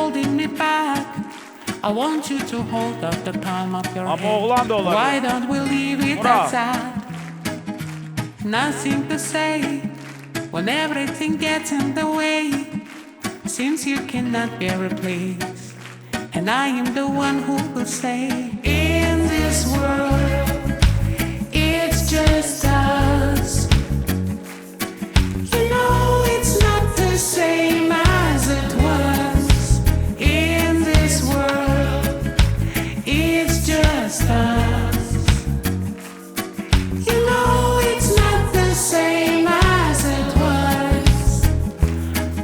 holding me back. I want you to hold up the palm of your Ama oğlan da hand. olabilir. Why don't we leave it Bravo. at that? Nothing to say when everything gets in the way. Since you cannot be replaced, and I am the one who will say, in this world, it's just us. You know it's not the same as it was. In this world, it's just us. You know it's not the same as it was.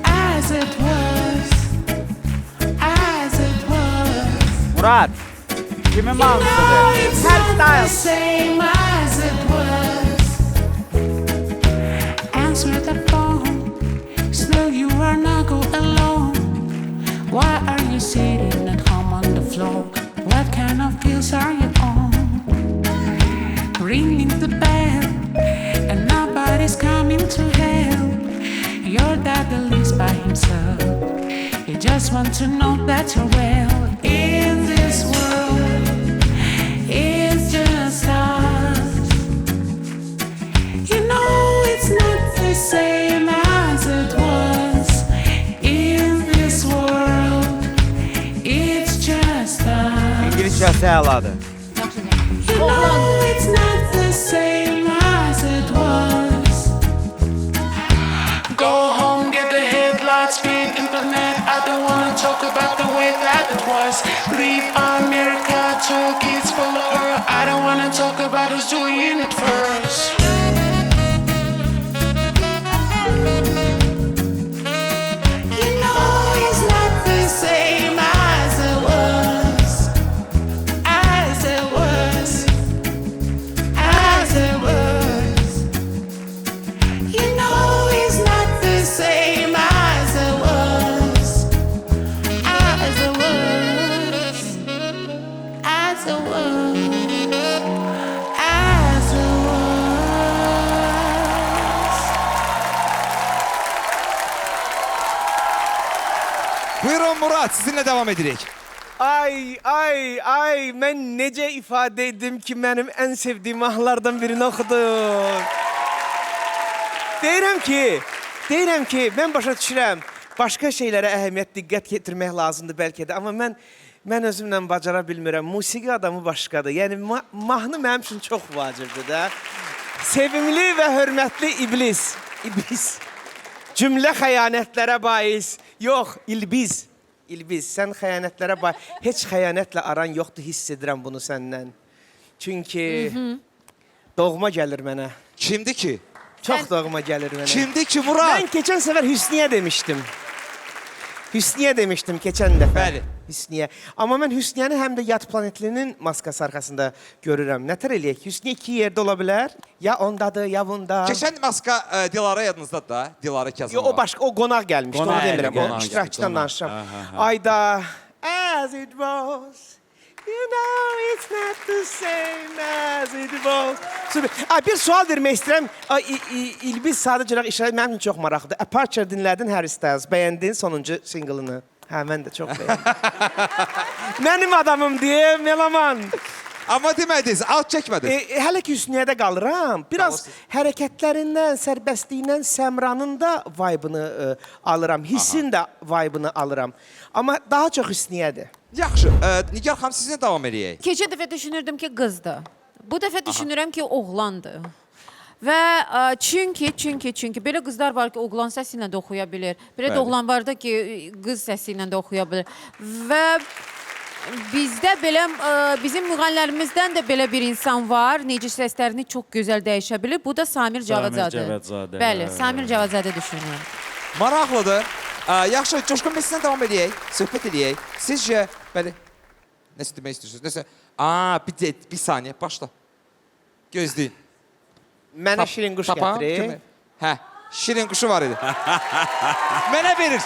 As it was. As it was. Murat. Kimin mantığı? It's not the same as it was. Answer the phone. Still you are not go alone. Why are you sitting at home on the floor? What kind of pills are you on? Ringing the bell, and nobody's coming to help. Your dad lives by himself. He just wants to know that you're well. In this world, it's just us. You know it's not the same as it was. In this world, it's just us. İngilizcəsi əladır. You know it's not the same as it was. Go home, get the headlights, speed, internet. I don't wanna talk about the way that it was. Leave America, two kids follow her. I don't wanna talk about who's doing it first. You know it's not the same as it was. As it was. As it was. You know it's not the same as it was. As it was. As it was. As it was. Buyurun Murat, sizinle devam edirik. Ay ay ay mən necə ifadə etdim ki, mənim ən sevdiyim mahnılardan birini oxudum. Deyirəm ki, mən başa düşürəm. Başqa şeylərə əhəmiyyət, diqqət yetirmək lazımdır bəlkə də, amma mən özümlə bacara bilmirəm. Musiqi adamı başqadır. Yəni mahnı mənim üçün çox vacibdir də. Sevimli və hörmətli iblis. İblis. Cümlə xəyanətlərə bais. Yox, İlbiz. İlbiz, sən xəyanətlərə bax. Heç xəyanətlə aran yoxdur, hiss edirəm bunu səndən. Çünki doğma gəlir mənə. Kimdi ki? Çox doğma gəlir mənə. Kimdi ki Murat? Mən keçən səfər Hüsniyə demişdim. Hüsniyə demişdim keçən dəfə. Bəli. Hüsniyə. Amma mən Hüsniyəni həm də Yad Planetlinin maskası arxasında görürəm. Nətər eləyək? Hüsniyə iki yerdə ola bilər. Ya ondadır, ya bunda. Keçən maska Dilara yadınızdadır da? Dilara Kazanova. Yo, o başqa, o qonaq gəlmişdi, onu Qonaq demirəm. gəlmişdi, O iştirakçıdan qonaq. danışıram. Ayda, as it was, you know it's not the same as it was. Süper. Bir sual vermək istəyirəm. İlbiz sadəcə olaraq işarə mənim üçün çox maraqlıdır. Aperture dinlədin Harry Styles, bəyəndin sonuncu singlını. Hə, mən də çox bəyəndim. Mənim adamım deyə, melaman. Amma demədiniz, alt çəkmədiniz. Hələ ki Hüsniyyədə qalıram. Biraz hərəkətlərindən, sərbəstliyindən Səmranın da vibe'ını alıram. Hissin də vibe'ını alıram. Amma daha çox Hüsniyyədir. Yaxşı, Nigar xanım sizinlə davam edək. Keçən dəfə düşünürdüm ki, qızdır. Bu dəfə düşünürəm ki, oğlandır. Və çünki belə qızlar var ki, oğlan səsi ilə də oxuya bilir. Belə də oğlan var da ki, qız səsi ilə də oxuya bilir. Və bizdə belə, bizim müğənnilərimizdən də belə bir insan var. Necə səslərini çox gözəl dəyişə bilir. Bu da Samir Cavadzadə. Bəli, Samir Cavadzadə düşünürəm. Maraqlıdır. Yaxşı, Coşqun biz sizinlə davam edək, söhbət edək. Sizcə, bəli, nəsə demək istəyirsiniz? Nəsə, bir saniyə, başla. Gözləyin. Mənə şirin quş gətirir. Hə, şirin quşu var idi. Mənə verir.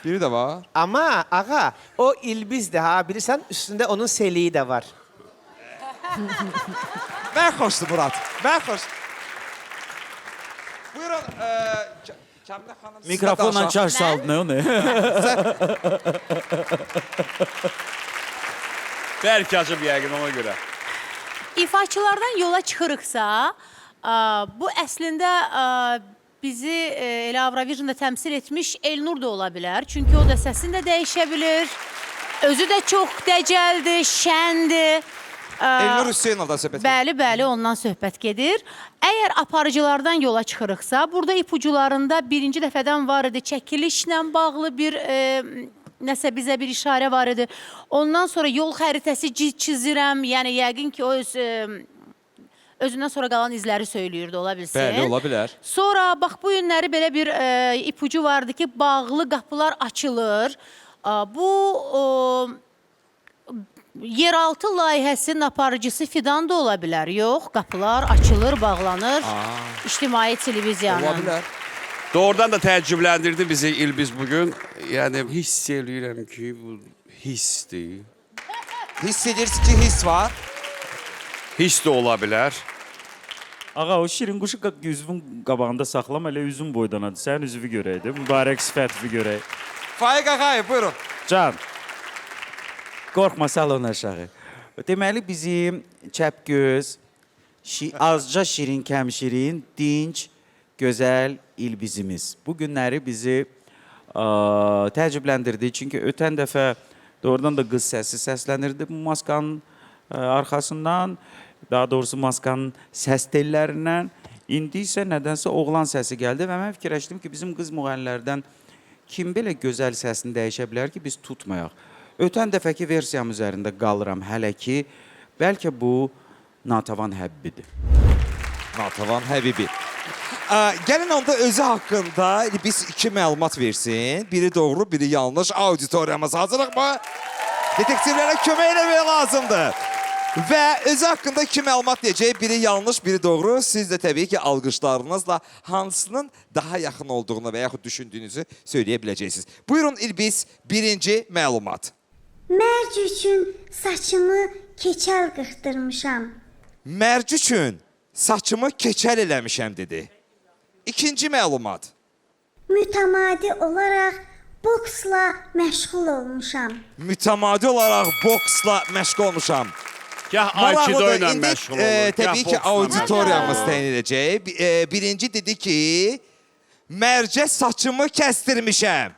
Biri də var. Amma ağa, o İlbizdir ha, bilirsən, üstündə onun seliyi də var. Mən xoşdur Murat, mən xoş. Buyurun, Kamila xanım, siz də Mikrofonla danışaq. çarş saldın ne o ne? Bəlkə acıb yəqin ona görə. İfaçılardan yola çıxırıqsa, bu əslində bizi elə Avrovisionda təmsil etmiş Elnur da ola bilər. Çünki o da səsini də dəyişə bilir. Özü də çox dəcəldir, şəndir. Elnur Hüseynovdan söhbət. Bəli, ondan söhbət gedir. Əgər aparıcılardan yola çıxırıqsa, burada ipucularında birinci dəfədən var idi, çəkilişlə bağlı bir nəsə bizə bir işarə var idi. Ondan sonra yol xəritəsi çizirəm, yəni yəqin ki, o özündən sonra qalan izləri söyləyirdi, ola bilsin. Bəli, ola bilər. Sonra, bax, bu günləri belə bir ipucu vardı ki, bağlı qapılar açılır. Bu yeraltı layihəsinin aparıcısı Fidan da ola bilər. Yox, qapılar açılır, bağlanır. İctimai televiziyanın. Ola bilər. Doğrudan da təəccübləndirdi bizi İlbiz bugün. Yəni, hiss eləyirəm ki, bu hissdir. Hiss edirsiz ki, his var. Hiss də ola bilər. Ağa o şirin quşu üzvün qabağında saxlama, elə üzün boydanadı. Sən üzvü görəydi, mübarək sifətvi görək. Faiq Ağayev, buyurun. Can, qorxma salon aşağı. Deməli bizim çəpgöz, azca şirin kəmşirin, dinç, gözəl İlbizimiz. Bu günləri bizi təəccübləndirdi. Çünki ötən dəfə doğrudan da qız səsi səslənirdi bu maskanın arxasından. Daha doğrusu maskanın səs tellərindən. İndi isə nədənsə oğlan səsi gəldi və mən fikirləşdim ki, bizim qız müğənnilərdən kim belə gözəl səsini dəyişə bilər ki, biz tutmayaq. Ötən dəfəki versiyam üzərində qalıram hələ ki, bəlkə bu Natavan Həbibidir. Natavan Həbibi. Gəlin onda özü haqqında biz iki məlumat versin. Biri doğru, biri yanlış. Auditoriyamız hazırıq mı? Detektivlərə kömək eləmək lazımdır. Və özü haqqında iki məlumat deyəcək. Biri yanlış, biri doğru. Siz də təbii ki, alqışlarınızla hansının daha yaxın olduğunu və yaxud düşündüyünüzü söyləyə biləcəksiniz. Buyurun İlbiz, birinci məlumat. Mərc üçün saçımı keçəl qırxdırmışam. Mərc üçün saçımı keçəl eləmişəm dedi. İkinci məlumat. Mütəmadi olaraq boksla məşğul olmuşam. Mütəmadi olaraq boksla məşğul olmuşam. Gah Aikido ilə İndi, məşğul olur, təbii ki, auditoriyamız təyin edəcək. Birinci dedi ki, mərcə saçımı kəstirmişəm.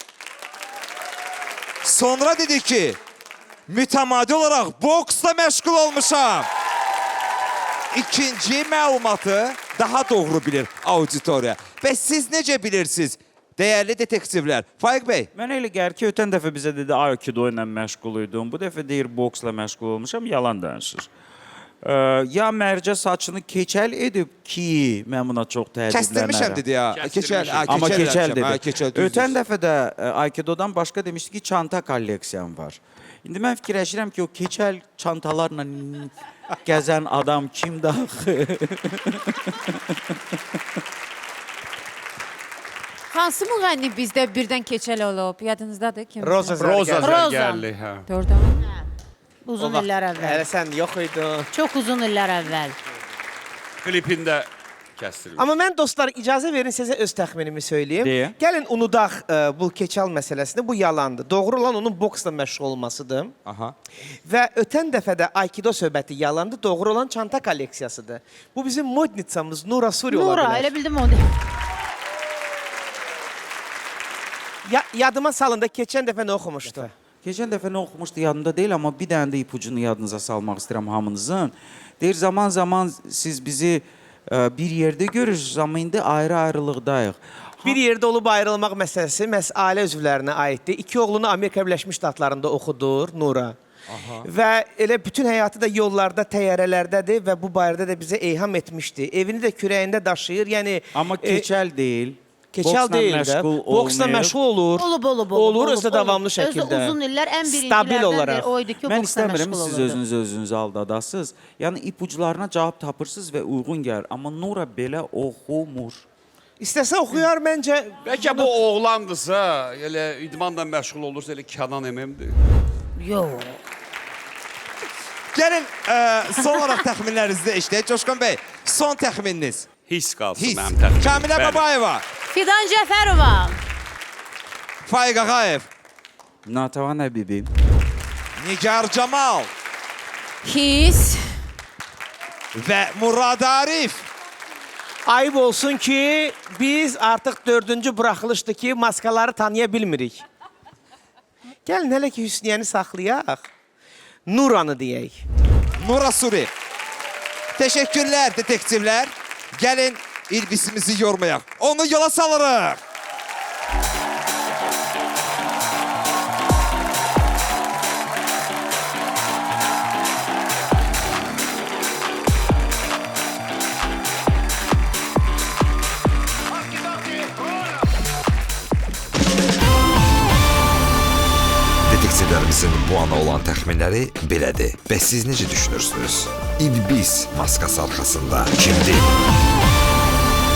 Sonra dedi ki, mütəmadi olaraq boksla məşğul olmuşam. İkinci məlumatı daha doğru bilir auditoriya. Və siz necə bilirsiniz, dəyərli detektivlər? Faiq bəy. Mən elə gəlir ki, ötən dəfə bizə dedi Aikido ilə məşğul idim. Bu dəfə deyir boksla məşğul olmuşam, yalan danışır. Ya mərcə saçını keçəl edib ki, mən buna çox təəccüblənərəm. Kəstirmişəm dedi ya. Keçəl, Amma keçəl eləmişəm. dedi. Keçəl, düzdür. Ötən dəfə də Aikido'dan başqa demişdi ki, çanta kolleksiyam var. İndi mən fikirləşirəm ki, o keçəl çantalarla gəzən adam kimdir axı? Hansı müğənni bizdə birdən keçəl olub? Yadınızdadır kim? Roza Roza Zərgər. Zərgərli, hə. Doğrudan. Uzun illər əvvəl. Hələ sən yox idin. Çox uzun illər əvvəl. Klipində kəsdirilmiş. Amma mən dostlar icazə verin sizə öz təxminimi söyləyim. Deyə. Gəlin unudaq bu keçal məsələsini. Bu yalandır. Doğru olan onun boksla məşğul olmasıdır. Aha. Və ötən dəfə də Aikido söhbəti yalandı. Doğru olan çanta kolleksiyasıdır. Bu bizim modnitsamız Nura Suri ola Nura, bilər. elə bildim o. Yadıma salın da keçən dəfə nə oxumuşdu? Keçən dəfə nə oxumuşdu yadımda deyil, amma bir dənə də ipucunu yadınıza salmaq istəyirəm hamınızın. Deyir, zaman-zaman siz bizi bir yerdə görürsünüz, amma indi ayrı-ayrılıqdayıq. Bir yerdə olub ayrılmaq məsələsi məhz ailə üzvlərinə aiddir. İki oğlunu Amerika Birləşmiş Ştatlarında oxudur Nura. Və elə bütün həyatı da yollarda, təyyarələrdədir və bu barədə də bizə eyham etmişdi. Evini də kürəyində daşıyır, yəni... Amma keçəl deyil. Keçəl deyil də. Boksla məşğul olur. Olub. Olur, özü də davamlı şəkildə. Özü uzun illər ən Stabil olaraq. birincilərdən o idi ki, Mən boksla istəmirəm məşğul siz olurdu. özünüzü aldadasınız. Yəni ipucularına cavab tapırsınız və uyğun gəlir. Amma Nura belə oxumur. İstəsə oxuyar məncə. Bəlkə bu oğlandısa, elə idmanla məşğul olursa, elə Kənan əmimdir. Yox. Gəlin, son olaraq təxminlərinizdə işləyək. Coşqun bəy, son təxmininiz. Hiss qalsın Hiss. mənim təxminim. Kamilə Bəli. Babayeva. Fidan Cəfərova. Faiq Ağayev. Natavan Həbibi. Nigar Camal. His. Və Murad Arif. Ayıb olsun ki, biz artıq 4-cü buraxılışdır ki, maskaları tanıya bilmirik. Gəlin hələ ki, Hüsniyəni saxlayaq. Nuranı deyək. Nura Suri. Teşekkürler detektivler. Gelin ilbisimizi yormaya. Onu yola salırıq. Detektivlərimizin bu ana olan təxminləri belədir. Bəs siz necə düşünürsünüz? İlbis maskası arxasında kimdir?